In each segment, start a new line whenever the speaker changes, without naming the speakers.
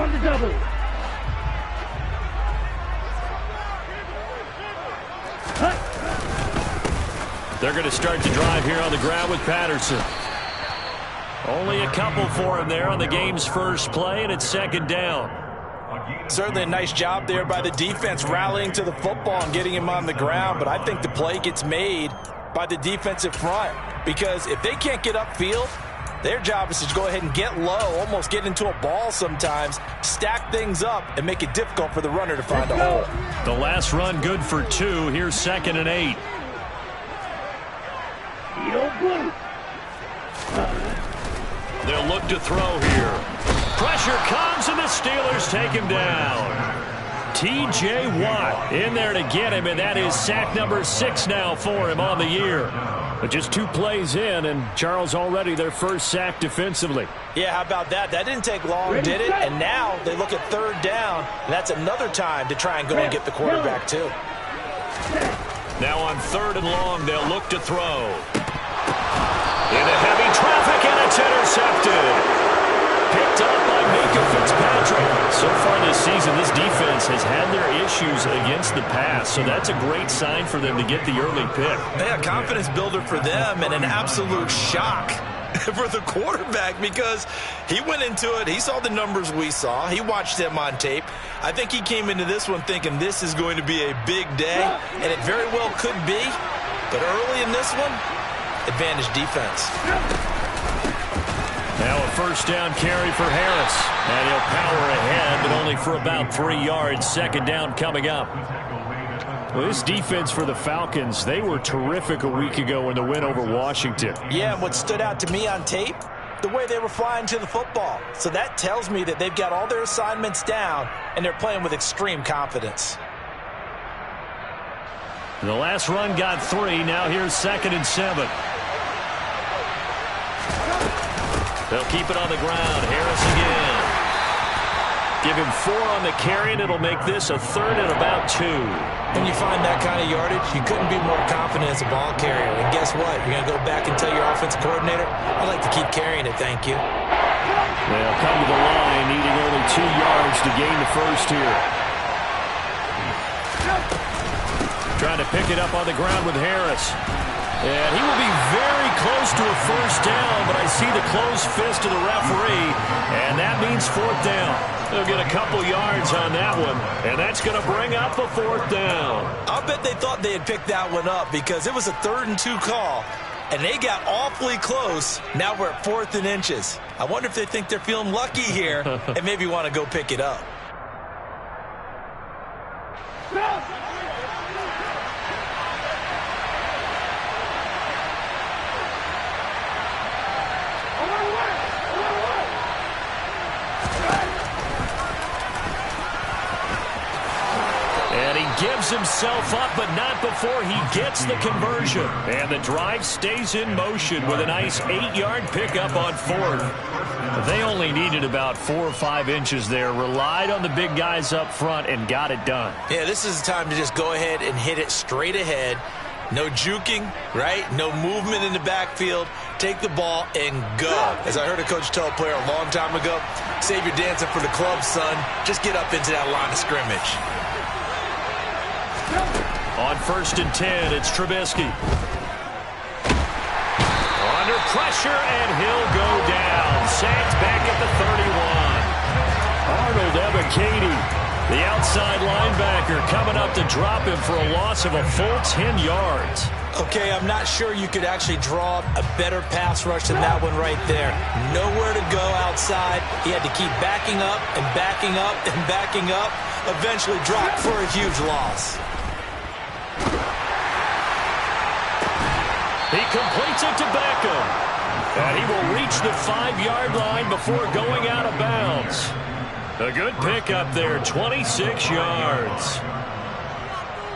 On the double.
They're going to start to drive here on the ground with Patterson. Only a couple for him there on the game's first play, and it's second down.
Certainly a nice job there by the defense rallying to the football and getting him on the ground, but I think the play gets made by the defensive front because if they can't get upfield, their job is to go ahead and get low, almost get into a ball sometimes, stack things up, and make it difficult for the runner to find a hole.
The last run good for 2. Here's 2nd and 8. They'll look to throw here. Pressure comes, and the Steelers take him down. T.J. Watt in there to get him, and that is sack number 6 now for him on the year. But just 2 plays in, and Charles already their first sack defensively.
Yeah, how about that? That didn't take long, did it? And now they look at 3rd down, and that's another time to try and go and get the quarterback too.
Now on 3rd and long, they'll look to throw. Into heavy traffic, and it's intercepted. Picked up by Minkah Fitzpatrick. So far this season, this defense has had their issues against the pass, so that's a great sign for them to get the early pick.
Yeah, confidence builder for them and an absolute shock for the quarterback because he went into it. He saw the numbers we saw. He watched them on tape. I think he came into this one thinking this is going to be a big day, and it very well could be. But early in this one, advantage defense.
Now a first down carry for Harris. And he'll power ahead, but only for about 3 yards. Second down coming up. Well, this defense for the Falcons, they were terrific a week ago in the win over Washington.
Yeah, and what stood out to me on tape, the way they were flying to the football. So that tells me that they've got all their assignments down, and they're playing with extreme confidence.
The last run got 3. Now here's 2nd and 7. They'll keep it on the ground. Harris again. Give him 4 on the carry, and it'll make this a 3rd and about 2.
When you find that kind of yardage, you couldn't be more confident as a ball carrier. And guess what? You're going to go back and tell your offensive coordinator, I'd like to keep carrying it, thank you.
They'll come to the line, needing only 2 yards to gain the first here. Trying to pick it up on the ground with Harris. And he will be very close to a first down, but I see the closed fist of the referee, and that means 4th down. They'll get a couple yards on that one, and that's going to bring up a 4th down.
I'll bet they thought they had picked that one up because it was a 3rd and 2 call, and they got awfully close. Now we're at 4th and inches. I wonder if they think they're feeling lucky here and maybe want to go pick it up.
Gives himself up, but not before he gets the conversion. And the drive stays in motion with a nice 8-yard pickup on 4th. They only needed about 4 or 5 inches there, relied on the big guys up front, and got it done.
Yeah, this is the time to just go ahead and hit it straight ahead. No juking, right? No movement in the backfield. Take the ball and go. As I heard a coach tell a player a long time ago, save your dancing for the club, son. Just get up into that line of scrimmage.
On 1st and 10, it's Trubisky. Under pressure, and he'll go down. Sacked back at the 31. Arnold Ebiketie, the outside linebacker, coming up to drop him for a loss of a full 10 yards.
Okay, I'm not sure you could actually draw a better pass rush than that one right there. Nowhere to go outside. He had to keep backing up and backing up and backing up. Eventually dropped for a huge loss.
He completes it to Beckham. And he will reach the 5-yard line before going out of bounds. A good pickup there, 26 yards.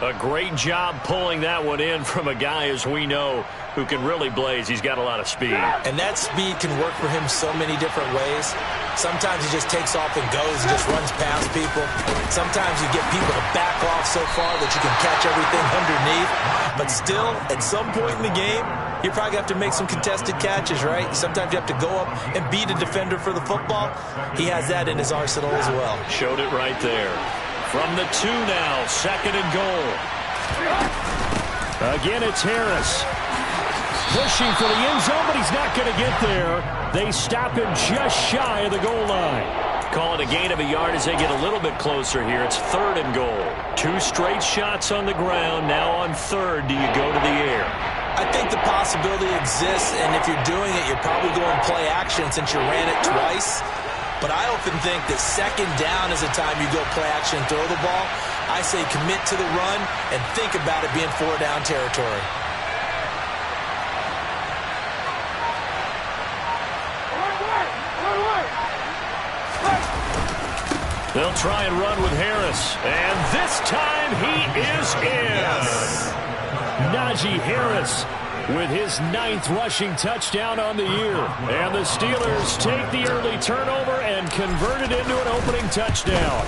A great job pulling that one in from a guy, as we know, who can really blaze. He's got a lot of speed.
And that speed can work for him so many different ways. Sometimes he just takes off and goes and just runs past people. Sometimes you get people to back off so far that you can catch everything underneath. But still, at some point in the game, you probably have to make some contested catches, right? Sometimes you have to go up and beat a defender for the football. He has that in his arsenal as well.
Showed it right there. From the 2 now, 2nd and goal. Again, it's Harris. Pushing for the end zone, but he's not going to get there. They stop him just shy of the goal line. Call it a gain of a yard as they get a little bit closer here. It's 3rd and goal. 2 straight shots on the ground. Now on 3rd, do you go to the air?
I think the possibility exists, and if you're doing it, you're probably going play action since you ran it twice. But I often think that 2nd down is the time you go play action and throw the ball. I say commit to the run and think about it being 4-down territory.
They'll try and run with Harris. And this time he is in.
Yes.
Najee Harris with his 9th rushing touchdown on the year. And the Steelers take the early turnover and convert it into an opening touchdown.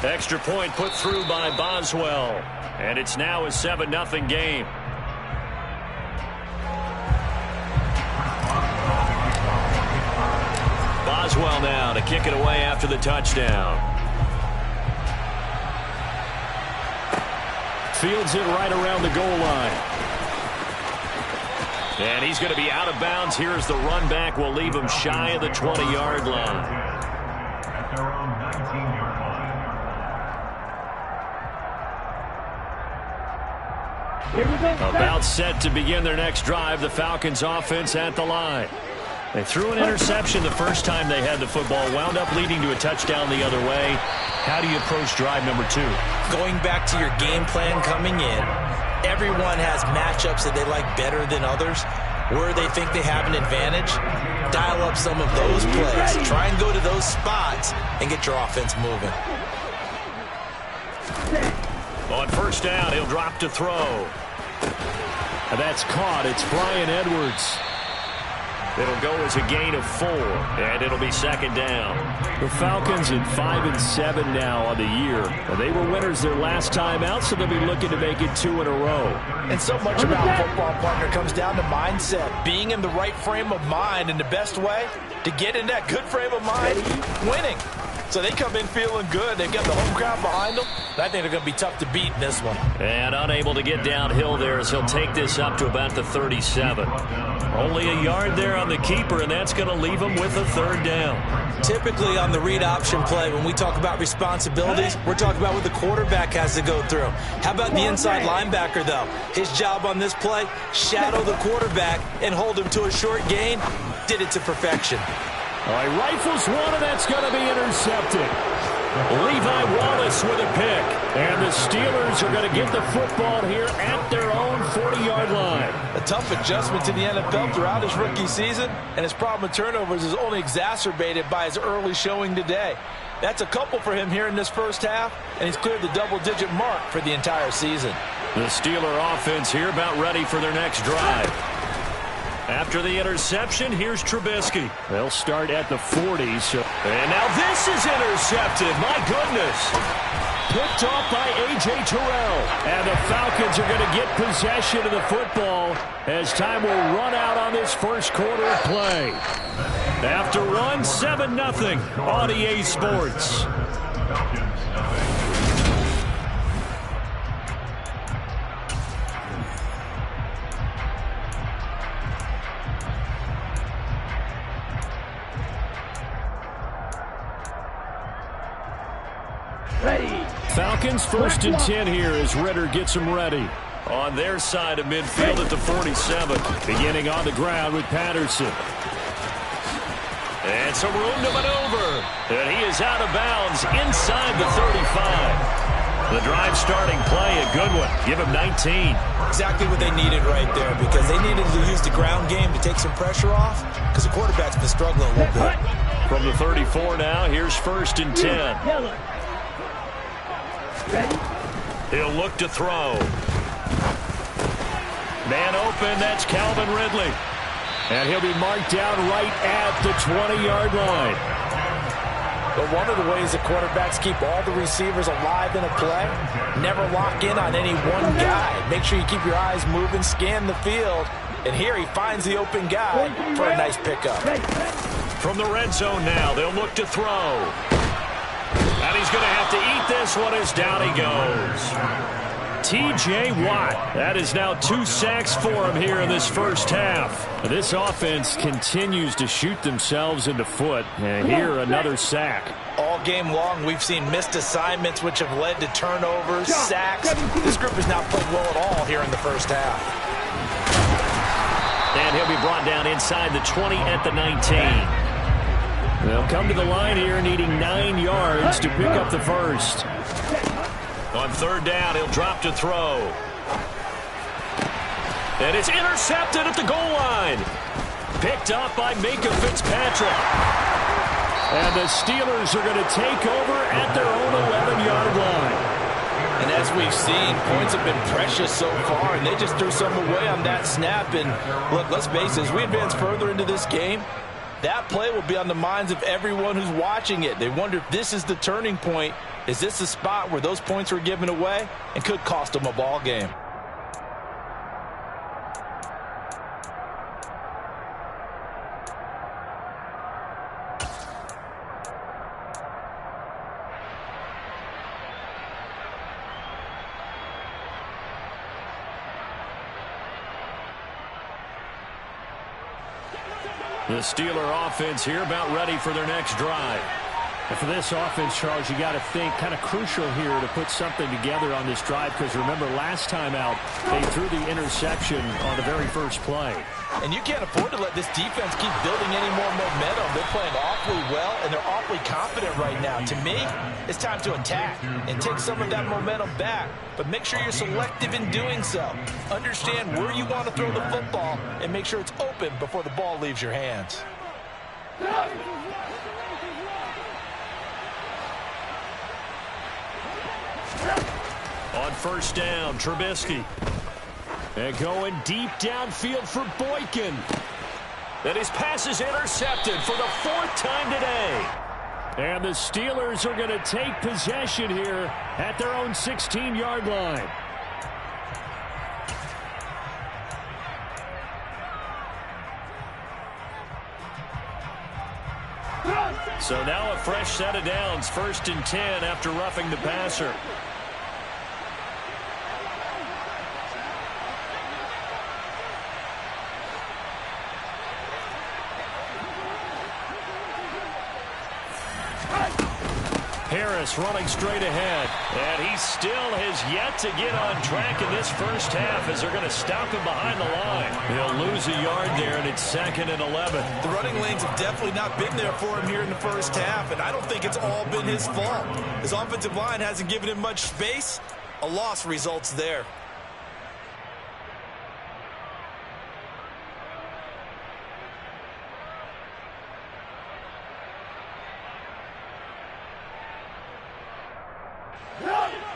Extra point put through by Boswell. And it's now a 7-0 game. Boswell now to kick it away after the touchdown. Fields it right around the goal line. And he's going to be out of bounds. Here's the run back. We'll leave him shy of the 20-yard line.
At their own 19-yard line.
About set to begin their next drive. The Falcons offense at the line. They threw an interception the first time they had the football. Wound up leading to a touchdown the other way. How do you approach drive number 2?
Going back to your game plan coming in, everyone has matchups that they like better than others. Where they think they have an advantage, dial up some of those plays. Try and go to those spots and get your offense moving.
On 1st down, he'll drop to throw. And that's caught. It's Bryan Edwards. It'll go as a gain of 4, and it'll be 2nd down. The Falcons at 5-7 now on the year. And they were winners their last time out, so they'll be looking to make it 2 in a row.
And so much about football, partner, comes down to mindset. Being in the right frame of mind, and the best way to get in that good frame of mind, winning. So they come in feeling good. They've got the home crowd behind them. And I think they're going to be tough to beat in this one.
And unable to get downhill there as he'll take this up to about the 37. Only a yard there on the keeper, and that's going to leave him with a 3rd down.
Typically on the read option play, when we talk about responsibilities, we're talking about what the quarterback has to go through. How about the inside linebacker, though? His job on this play, shadow the quarterback and hold him to a short gain. Did it to perfection.
All right, rifles one, and that's going to be intercepted. Levi Wallace with a pick. And the Steelers are going to get the football here at their own 40-yard line.
A tough adjustment to the NFL throughout his rookie season, and his problem with turnovers is only exacerbated by his early showing today. That's a couple for him here in this first half, and he's cleared the double-digit mark for the entire season.
The Steeler offense here about ready for their next drive. After the interception, here's Trubisky. They'll start at the 40. And now this is intercepted. My goodness. Picked off by A.J. Terrell. And the Falcons are going to get possession of the football as time will run out on this first quarter of play. After one, 7-0 on EA Sports. Falcons 1st and 10 here as Ritter gets them ready. On their side of midfield at the 47. Beginning on the ground with Patterson. And some room to maneuver. And he is out of bounds inside the 35. The drive starting play, a good one. Give him 19.
Exactly what they needed right there, because they needed to use the ground game to take some pressure off, because the quarterback's been struggling a little bit.
From the 34 now, here's 1st and 10. He'll look to throw. Man open, that's Calvin Ridley. And he'll be marked down right at the 20-yard line.
But one of the ways that quarterbacks keep all the receivers alive in a play, never lock in on any one guy. Make sure you keep your eyes moving, scan the field. And here he finds the open guy for a nice pickup.
From the red zone now, they'll look to throw. And he's going to have to eat this one as down he goes. T.J. Watt. That is now 2 sacks for him here in this first half. This offense continues to shoot themselves in the foot. And here, another sack.
All game long, we've seen missed assignments which have led to turnovers, sacks. This group has not played well at all here in the first half.
And he'll be brought down inside the 20 at the 19. They'll come to the line here needing 9 yards to pick up the first. On third down, he'll drop to throw. And it's intercepted at the goal line. Picked up by Minkah Fitzpatrick. And the Steelers are going to take over at their own 11-yard line.
And as we've seen, points have been precious so far, and they just threw some away on that snap. And look, let's face it, as we advance further into this game, that play will be on the minds of everyone who's watching it. They wonder if this is the turning point. Is this the spot where those points were given away and could cost them a ball game?
The Steeler offense here about ready for their next drive.
And for this offense, Charles, you got to think kind of crucial here to put something together on this drive, because remember last time out they threw the interception on the very first play.
And you can't afford to let this defense keep building any more momentum. They're playing awfully well, and they're awfully confident right now. To me, it's time to attack and take some of that momentum back. But make sure you're selective in doing so. Understand where you want to throw the football and make sure it's open before the ball leaves your hands.
On first down, Trubisky. And going deep downfield for Boykin. And his pass is intercepted for the 4th time today.
And the Steelers are going to take possession here at their own 16-yard line.
So now a fresh set of downs, 1st and 10 after roughing the passer. Harris running straight ahead. And he still has yet to get on track in this first half as they're going to stop him behind the line. He'll lose a yard there, and it's 2nd and 11.
The running lanes have definitely not been there for him here in the first half, and I don't think it's all been his fault. His offensive line hasn't given him much space. A loss results there.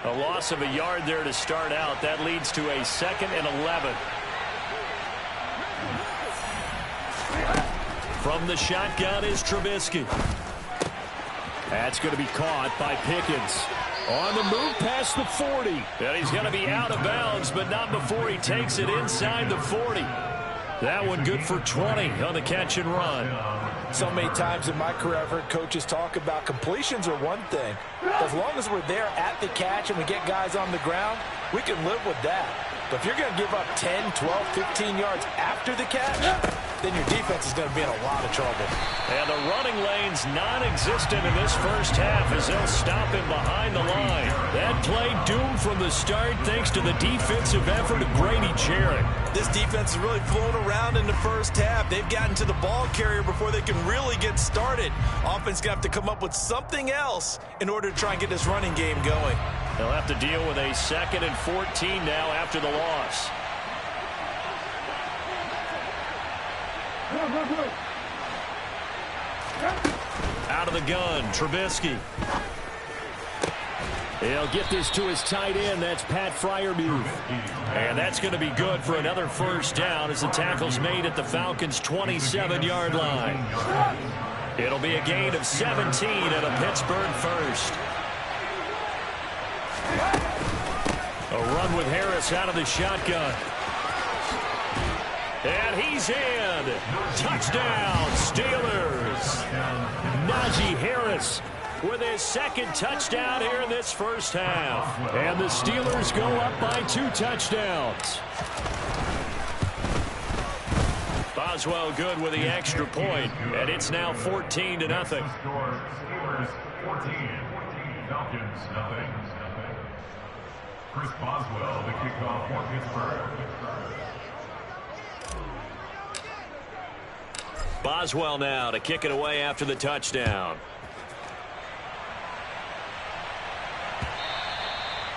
A loss of a yard there to start out. That leads to a 2nd and 11. From the shotgun is Trubisky. That's going to be caught by Pickens. On the move past the 40. And he's going to be out of bounds, but not before he takes it inside the 40. That one good for 20 on the catch and run.
So many times in my career I've heard coaches talk about completions are one thing. As long as we're there at the catch and we get guys on the ground, we can live with that. But if you're going to give up 10, 12, 15 yards after the catch, then your defense is going to be in a lot of trouble.
And the running lane's non-existent in this first half as they'll stop him behind the line. That play doomed from the start thanks to the defensive effort of Grady Jarrett.
This defense has really flown around in the first half. They've gotten to the ball carrier before they can really get started. Offense going to have to come up with something else in order to try and get this running game going.
They'll have to deal with a 2nd and 14 now after the loss. Out of the gun, Trubisky.
He'll get this to his tight end. That's Pat Freiermuth. And that's going to be good for another first down as the tackle's made at the Falcons' 27-yard line. It'll be a gain of 17 and a Pittsburgh first. A run with Harris out of the shotgun. And he's in. Touchdown, Steelers. Najee Harris with his second touchdown here in this first half. And the Steelers go up by 2 touchdowns. Boswell good with the extra point, and it's now 14-0.
Steelers 14, Falcons nothing. Chris Boswell, the kickoff for Pittsburgh.
Boswell now to kick it away after the touchdown.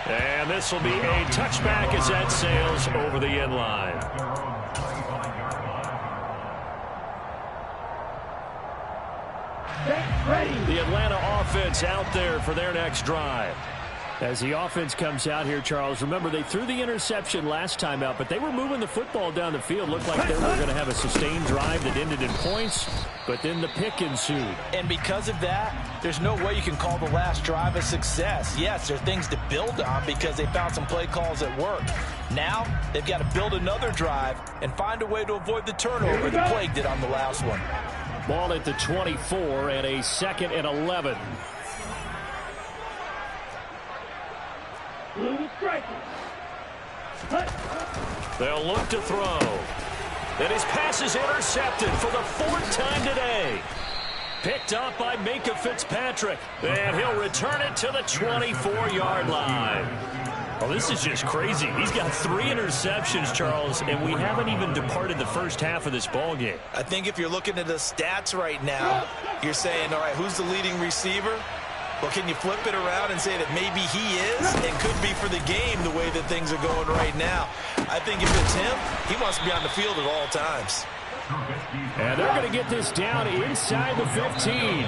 And this will be a touchback as that sails over the end line. The Atlanta offense out there for their next drive. As the offense comes out here, Charles, remember they threw the interception last time out, but they were moving the football down the field. Looked like they were going to have a sustained drive that ended in points, but then the pick ensued.
And because of that, there's no way you can call the last drive a success. Yes, there are things to build on because they found some play calls that work. Now, they've got to build another drive and find a way to avoid the turnover that plagued it on the last one.
Ball at the 24 and a 2nd and 11. They'll look to throw. And his pass is intercepted for the 4th time today. Picked up by Minkah Fitzpatrick. And he'll return it to the 24-yard line. Well, this is just crazy. He's got 3 interceptions, Charles, and we haven't even departed the first half of this ballgame.
I think if you're looking at the stats right now, you're saying, all right, who's the leading receiver? Well, can you flip it around and say that maybe he is and could be for the game the way that things are going right now? I think if it's him, he wants to be on the field at all times.
And they're going to get this down inside the 15.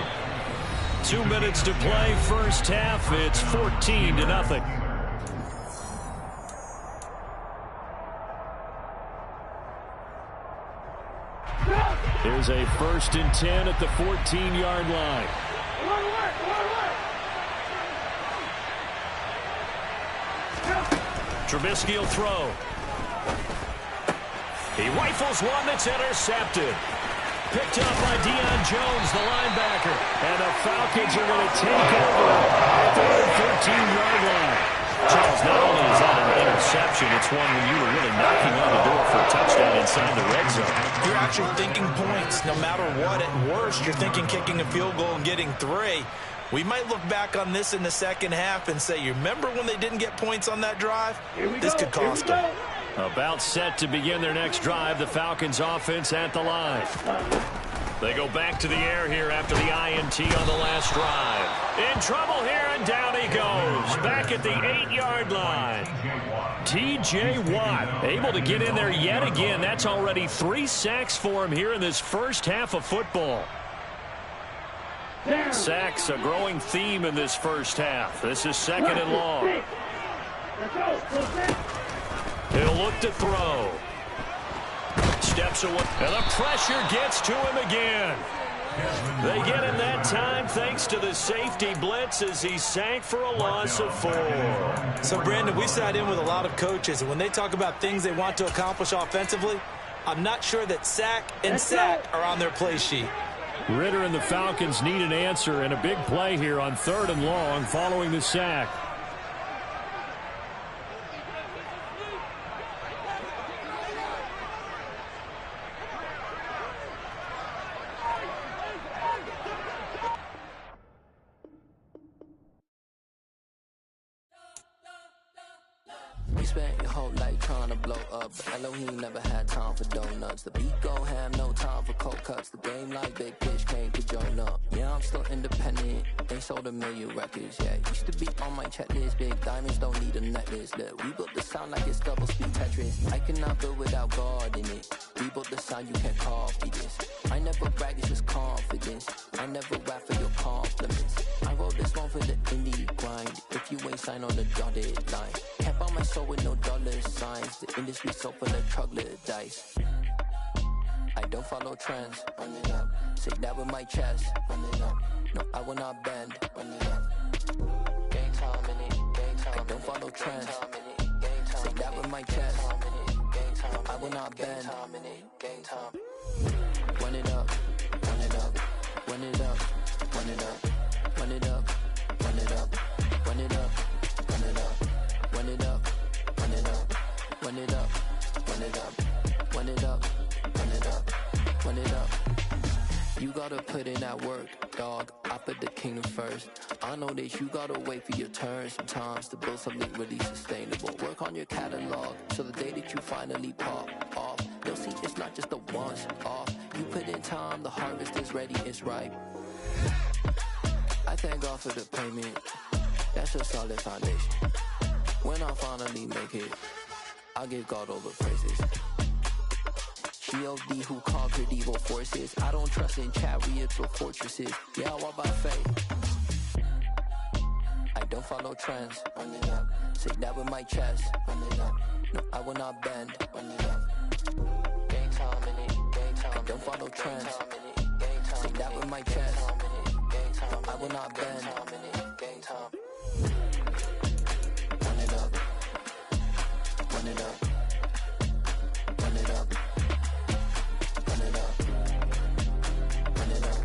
2 minutes to play first half. It's 14-0. Here's a 1st and 10 at the 14-yard line. Trubisky will throw. He rifles one that's intercepted. Picked up by Deion Jones, the linebacker. And the Falcons are going to take over at the 13-yard line. Charles, not only is that an interception, it's one when you were really knocking on the door for a touchdown inside the red zone.
You're actually thinking points. No matter what, at worst, you're thinking kicking a field goal and getting 3. We might look back on this in the second half and say, you remember when they didn't get points on that drive? This could cost them.
About set to begin their next drive, the Falcons offense at the line. They go back to the air here after the INT on the last drive. In trouble here, and down he goes. Back at the 8-yard line. T.J. Watt able to get in there yet again. That's already 3 sacks for him here in this first half of football. Sacks, a growing theme in this first half. This is 2nd and long. He'll look to throw. Steps away. And the pressure gets to him again. They get him that time thanks to the safety blitz as he sank for a loss of 4.
So, Brandon, we sat in with a lot of coaches, and when they talk about things they want to accomplish offensively, I'm not sure that sack and sack are on their play sheet.
Ritter and the Falcons need an answer, and a big play here on 3rd and long following the sack.
You spent your whole life trying to blow up, but Elohim never had time for donuts. The beat go ham, no time for cold cuts. The game like Big Fish came to join up. Yeah, I'm still independent, ain't sold 1 million records yet. Used to be on my checklist, big diamonds don't need a necklace. Look, we built the sound like it's double speed Tetris. I cannot build without God in it. We built the sound, you can't copy this. I never brag, it's just confidence. I never rap for your compliments. I wrote this one for the indie grind. If you ain't signed on the dotted line, can't buy my soul with no dollar signs. The industry so full of troglodytes. I don't follow trends. Run it up. Say that with my chest. Run it up. No, I will not bend. Run it up. Game time in it. Game time. I don't follow trends. Say that with my chest. I will not bend. Game time. Run it up. Run it up. Run it up. Run it up. Run it up. Run it up. Run it up. Run it up. Run it up. Run it up. Run it up. Run it up. Run it up. Run it up. Run it up. You gotta put in that work, dog. I put the kingdom first. I know that you gotta wait for your turn sometimes to build something really sustainable. Work on your catalog so the day that you finally pop off, you'll see it's not just a once off. You put in time, the harvest is ready, it's ripe. I thank God for the payment. That's a solid foundation. When I finally make it, I'll give God all the praises. G.O.D. who conquered evil forces. I don't trust in chariots or fortresses. Yeah, I walk by faith. I don't follow trends. Run it up. Say that with my chest. Run it up. No, I will not bend. Run it up. Game time in it. Game time. I don't follow trends. Say that with my chest. No, I will not bend. Game time. Run it up. Run it up. Run it up. Run it up. Run it up.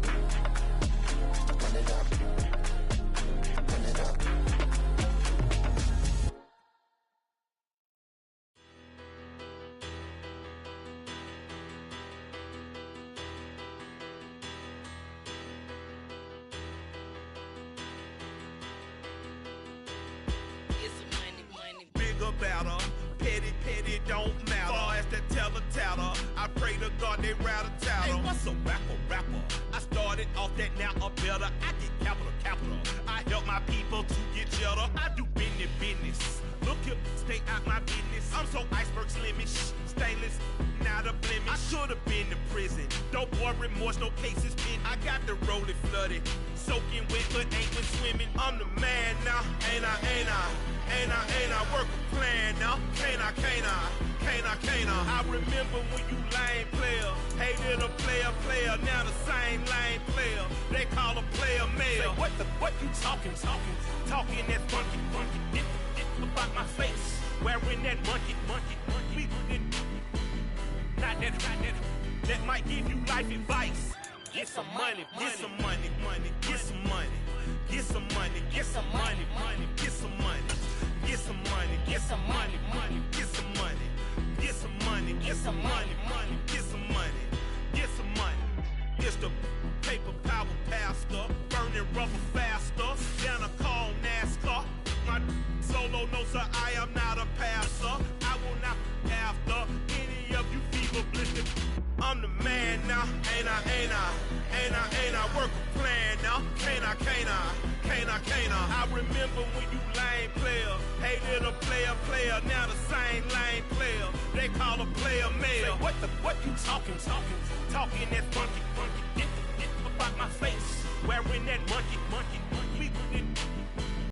Run it up. Run it up.
Better. Petty don't matter. Far as that teller, I pray to God they rattle tattle. Hey, what's a rapper? I started off that, now I'm better. I get capital. I help my people to get cheddar. I do business. Look here, stay out my business. I'm so iceberg slimish, stainless, not a blemish. I should've been in prison. Don't boy remorse, no cases pinned. I got the rolling flooded, soaking wet, but ain't been swimming. I'm the man now, ain't I? Work a plan now, can't I? I remember when you lame player, hated a player, now the same lame player. They call a player mayor. Say, what you talking that funky, get about my face, wearing that monkey, we didn't, not that might give you life advice. Get some money, get some money, get some money, get some money, get some money, get some money, get some money, get some money, get some money, get some money, get some money, get some money, get some money. It's the paper power pastor, burning rubber faster, down a call NASCAR. My solo, no sir, I am not a passer. I will not after any of you fever blistered. I'm the man now, ain't I? Work a plan now, can't I? I remember when you lame player, hated a player, now the same lame player. They call a player mayor. Say, what you talking that funky, get about my face, wearing that monkey, we didn't,